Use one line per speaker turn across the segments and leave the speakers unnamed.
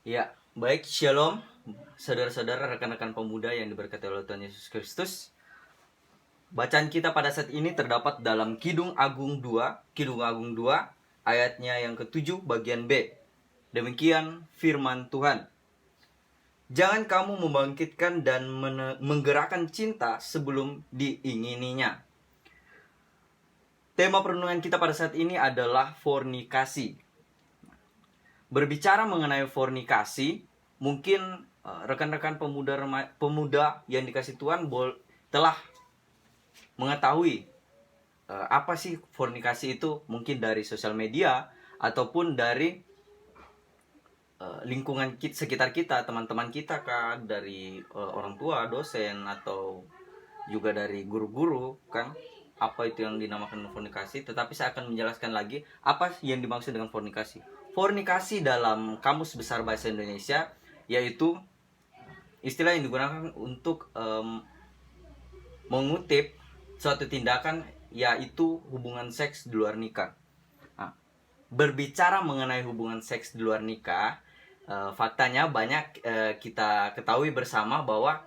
Ya, baik, shalom, saudara-saudara, rekan-rekan pemuda yang diberkati oleh Tuhan Yesus Kristus. Bacaan kita pada saat ini terdapat dalam Kidung Agung 2, ayatnya yang ke-7 bagian B. Demikian firman Tuhan. Jangan kamu membangkitkan dan menggerakkan cinta sebelum diingininya. Tema perenungan kita pada saat ini adalah fornikasi. Berbicara mengenai fornikasi, mungkin rekan-rekan pemuda yang dikasih Tuhan telah mengetahui apa sih fornikasi itu, mungkin dari sosial media ataupun dari lingkungan sekitar kita, teman-teman kita kan, dari orang tua, dosen, atau juga dari guru-guru kan, apa itu yang dinamakan fornikasi. Tetapi saya akan menjelaskan lagi apa yang dimaksud dengan fornikasi. Fornikasi dalam Kamus Besar Bahasa Indonesia yaitu istilah yang digunakan untuk mengutip suatu tindakan, yaitu hubungan seks di luar nikah. Nah, berbicara mengenai hubungan seks di luar nikah, faktanya banyak kita ketahui bersama bahwa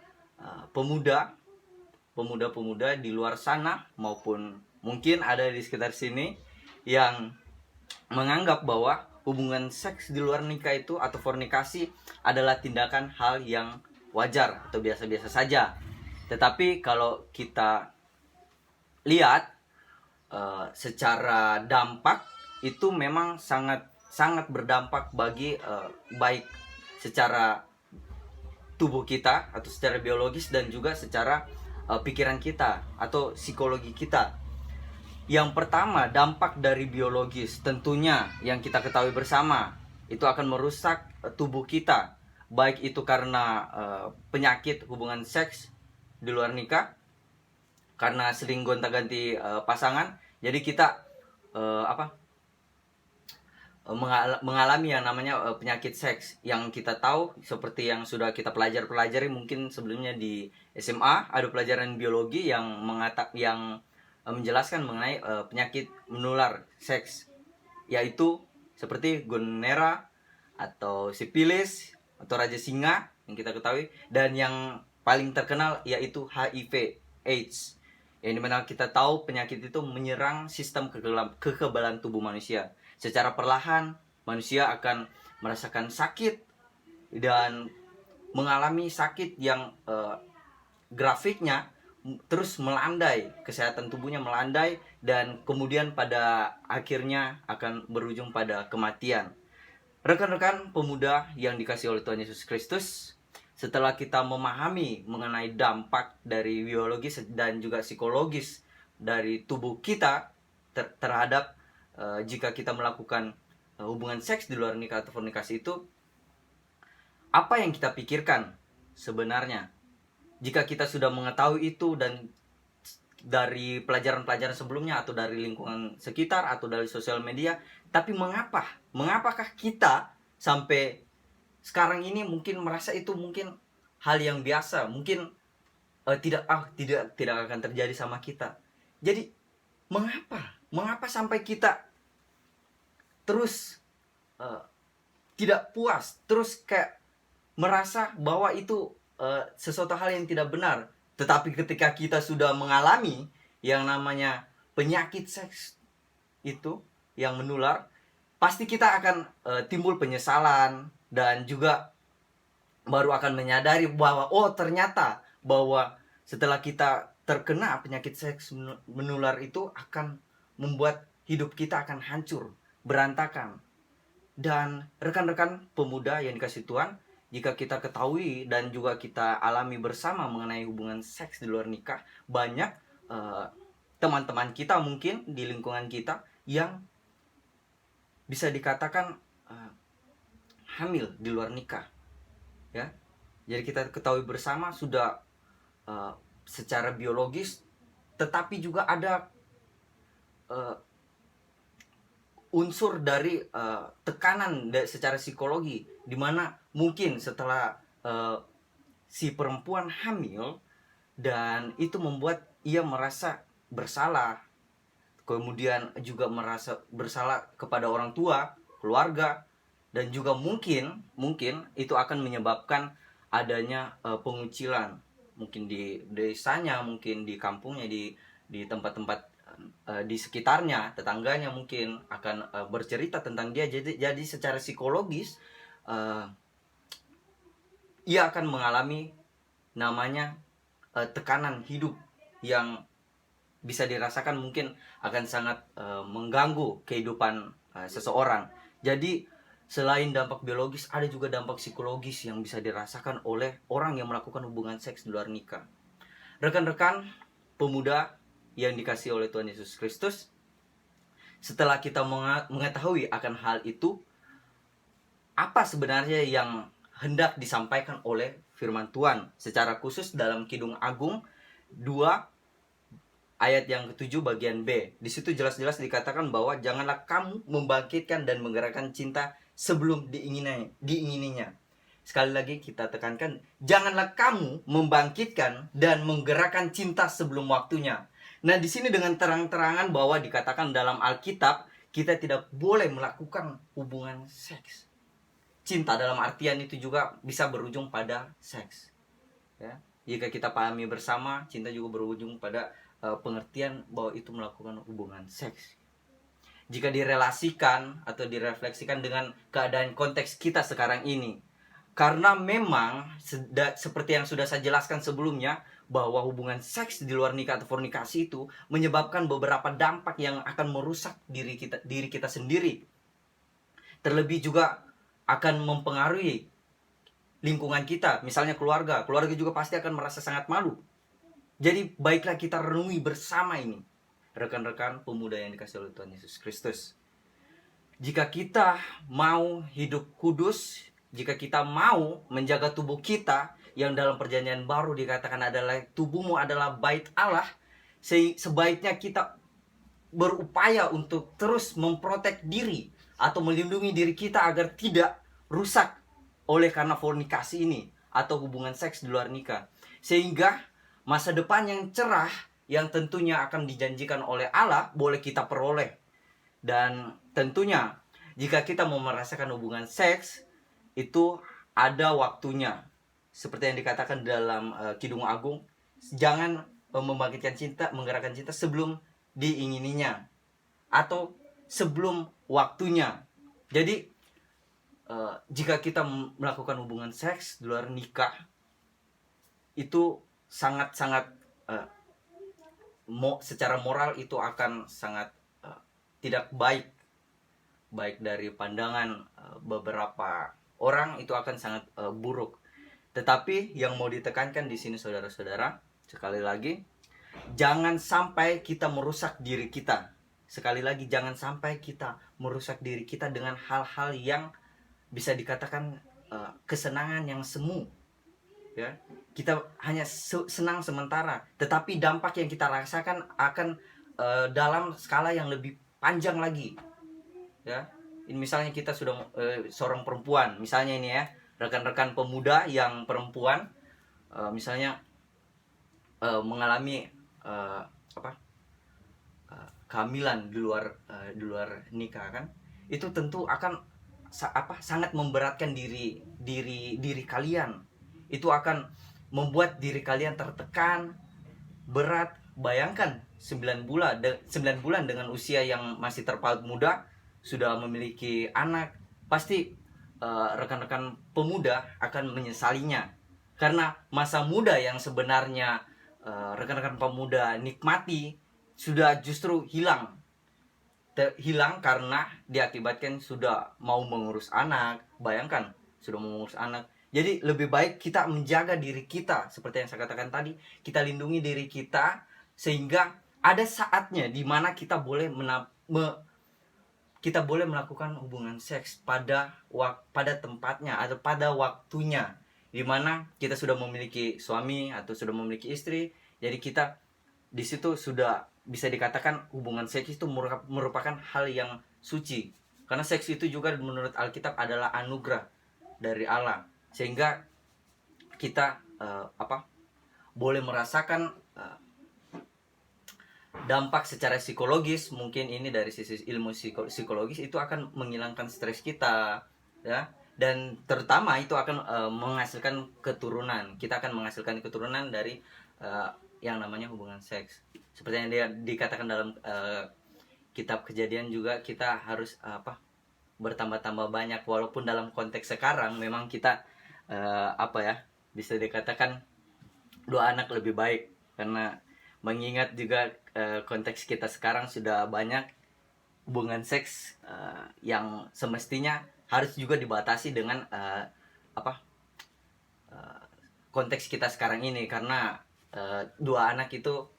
pemuda-pemuda di luar sana maupun mungkin ada di sekitar sini yang menganggap bahwa hubungan seks di luar nikah itu atau fornikasi adalah tindakan hal yang wajar atau biasa-biasa saja. Tetapi kalau kita lihat secara dampak, itu memang sangat sangat berdampak bagi baik secara tubuh kita atau secara biologis dan juga secara pikiran kita atau psikologi kita. Yang pertama, dampak dari biologis tentunya yang kita ketahui bersama, itu akan merusak tubuh kita, baik itu karena penyakit hubungan seks di luar nikah, karena sering gonta-ganti pasangan. Jadi kita mengalami yang namanya penyakit seks, yang kita tahu seperti yang sudah kita pelajari mungkin sebelumnya di SMA, ada pelajaran biologi yang menjelaskan mengenai penyakit menular seks, yaitu seperti gonera atau sipilis atau raja singa yang kita ketahui, dan yang paling terkenal yaitu HIV AIDS, yang dimana kita tahu penyakit itu menyerang sistem kekebalan tubuh manusia. Secara perlahan manusia akan merasakan sakit dan mengalami sakit yang grafiknya terus melandai, kesehatan tubuhnya melandai, dan kemudian pada akhirnya akan berujung pada kematian. Rekan-rekan pemuda yang dikasihi oleh Tuhan Yesus Kristus, setelah kita memahami mengenai dampak dari biologis dan juga psikologis dari tubuh kita terhadap jika kita melakukan hubungan seks di luar nikah atau fornikasi itu, apa yang kita pikirkan sebenarnya? Jika kita sudah mengetahui itu dan dari pelajaran-pelajaran sebelumnya atau dari lingkungan sekitar atau dari sosial media, tapi mengapakah kita sampai sekarang ini mungkin merasa itu mungkin hal yang biasa, mungkin tidak akan terjadi sama kita. Jadi mengapa sampai kita terus tidak puas, terus kayak merasa bahwa itu sesuatu hal yang tidak benar. Tetapi ketika kita sudah mengalami yang namanya penyakit seks itu yang menular, pasti kita akan timbul penyesalan, dan juga baru akan menyadari bahwa ternyata bahwa setelah kita terkena penyakit seks menular itu akan membuat hidup kita akan hancur, berantakan. Dan rekan-rekan pemuda yang dikasih Tuhan, jika kita ketahui dan juga kita alami bersama mengenai hubungan seks di luar nikah, banyak teman-teman kita mungkin di lingkungan kita yang bisa dikatakan hamil di luar nikah, ya. Jadi kita ketahui bersama sudah secara biologis, tetapi juga ada unsur dari tekanan secara psikologi, dimana mungkin setelah si perempuan hamil, dan itu membuat ia merasa bersalah, kemudian juga merasa bersalah kepada orang tua, keluarga, dan juga mungkin itu akan menyebabkan adanya pengucilan, mungkin di desanya, mungkin di kampungnya, di tempat-tempat di sekitarnya, tetangganya mungkin akan bercerita tentang dia. Jadi secara psikologis uh, ia akan mengalami namanya tekanan hidup yang bisa dirasakan, mungkin akan sangat mengganggu kehidupan seseorang. Jadi selain dampak biologis, ada juga dampak psikologis yang bisa dirasakan oleh orang yang melakukan hubungan seks di luar nikah. Rekan-rekan pemuda yang dikasihi oleh Tuhan Yesus Kristus, setelah kita mengetahui akan hal itu, apa sebenarnya yang hendak disampaikan oleh firman Tuhan secara khusus dalam Kidung Agung 2 ayat yang ke-7 bagian B. Di situ jelas-jelas dikatakan bahwa janganlah kamu membangkitkan dan menggerakkan cinta sebelum diingininya. Sekali lagi kita tekankan, janganlah kamu membangkitkan dan menggerakkan cinta sebelum waktunya. Nah, di sini dengan terang-terangan bahwa dikatakan dalam Alkitab kita tidak boleh melakukan hubungan seks. Cinta dalam artian itu juga bisa berujung pada seks. Ya, jika kita pahami bersama, cinta juga berujung pada pengertian bahwa itu melakukan hubungan seks. Jika direlasikan atau direfleksikan dengan keadaan konteks kita sekarang ini, karena memang seperti yang sudah saya jelaskan sebelumnya, bahwa hubungan seks di luar nikah atau fornikasi itu menyebabkan beberapa dampak yang akan merusak diri kita sendiri. Terlebih juga akan mempengaruhi lingkungan kita, misalnya keluarga juga pasti akan merasa sangat malu. Jadi baiklah kita renungi bersama ini, rekan-rekan pemuda yang dikasihi oleh Tuhan Yesus Kristus. Jika kita mau hidup kudus, jika kita mau menjaga tubuh kita yang dalam perjanjian baru dikatakan adalah tubuhmu adalah bait Allah, sebaiknya kita berupaya untuk terus memprotek diri atau melindungi diri kita agar tidak rusak oleh karena fornikasi ini atau hubungan seks di luar nikah. Sehingga masa depan yang cerah yang tentunya akan dijanjikan oleh Allah boleh kita peroleh. Dan tentunya jika kita mau merasakan hubungan seks itu ada waktunya. Seperti yang dikatakan dalam Kidung Agung, jangan membangkitkan cinta, menggerakkan cinta sebelum diingininya atau sebelum waktunya. Jadi jika kita melakukan hubungan seks di luar nikah itu sangat-sangat secara moral itu akan sangat tidak baik dari pandangan beberapa orang, itu akan sangat buruk. Tetapi yang mau ditekankan di sini saudara-saudara, sekali lagi, jangan sampai kita merusak diri kita. Sekali lagi, jangan sampai kita merusak diri kita dengan hal-hal yang bisa dikatakan kesenangan yang semu. Ya, kita hanya senang sementara, tetapi dampak yang kita rasakan akan dalam skala yang lebih panjang lagi. Ya, ini misalnya kita sudah seorang perempuan, misalnya ini ya, rekan-rekan pemuda yang perempuan, misalnya mengalami kehamilan di luar nikah kan, itu tentu akan sangat memberatkan diri kalian. Itu akan membuat diri kalian tertekan, berat. Bayangkan 9 bulan dengan usia yang masih terpaut muda sudah memiliki anak, pasti rekan-rekan pemuda akan menyesalinya. Karena masa muda yang sebenarnya rekan-rekan pemuda nikmati sudah justru hilang karena diakibatkan sudah mau mengurus anak. Bayangkan, sudah mengurus anak. Jadi lebih baik kita menjaga diri kita, seperti yang saya katakan tadi, kita lindungi diri kita sehingga ada saatnya di mana kita boleh melakukan hubungan seks pada tempatnya atau pada waktunya, di mana kita sudah memiliki suami atau sudah memiliki istri. Jadi kita di situ sudah bisa dikatakan hubungan seks itu merupakan hal yang suci, karena seks itu juga menurut Alkitab adalah anugerah dari Allah, sehingga kita boleh merasakan dampak secara psikologis. Mungkin ini dari sisi ilmu psikologis itu akan menghilangkan stres kita, ya, dan terutama itu akan menghasilkan keturunan. Kita akan menghasilkan keturunan dari yang namanya hubungan seks. Seperti yang dia dikatakan dalam kitab Kejadian juga, kita harus bertambah-tambah banyak. Walaupun dalam konteks sekarang memang kita bisa dikatakan 2 anak lebih baik, karena mengingat juga konteks kita sekarang sudah banyak hubungan seks yang semestinya harus juga dibatasi dengan konteks kita sekarang ini, karena 2 anak itu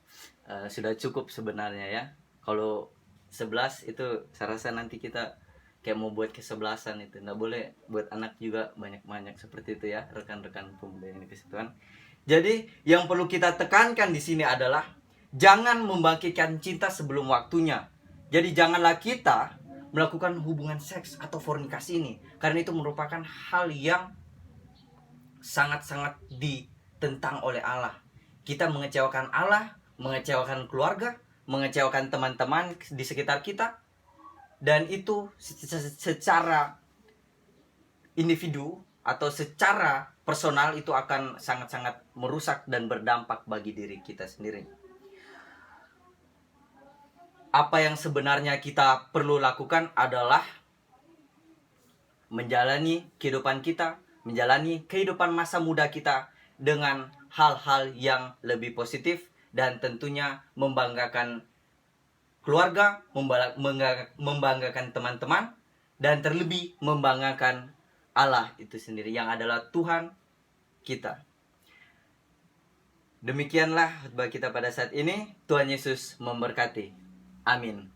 sudah cukup sebenarnya ya. Kalau 11 itu saya rasa nanti kita kayak mau buat kesebelasan, itu nggak boleh buat anak juga banyak-banyak seperti itu ya, rekan-rekan pemuda yang dikasih Tuhan. Jadi yang perlu kita tekankan di sini adalah jangan membangkitkan cinta sebelum waktunya. Jadi janganlah kita melakukan hubungan seks atau fornikasi ini, karena itu merupakan hal yang sangat-sangat ditentang oleh Allah. Kita mengecewakan Allah, mengecewakan keluarga, mengecewakan teman-teman di sekitar kita, dan itu secara individu atau secara personal itu akan sangat-sangat merusak dan berdampak bagi diri kita sendiri. Apa yang sebenarnya kita perlu lakukan adalah menjalani kehidupan kita, menjalani kehidupan masa muda kita dengan hal-hal yang lebih positif, dan tentunya membanggakan keluarga, membanggakan teman-teman, dan terlebih membanggakan Allah itu sendiri yang adalah Tuhan kita. Demikianlah khotbah kita pada saat ini. Tuhan Yesus memberkati. Amin.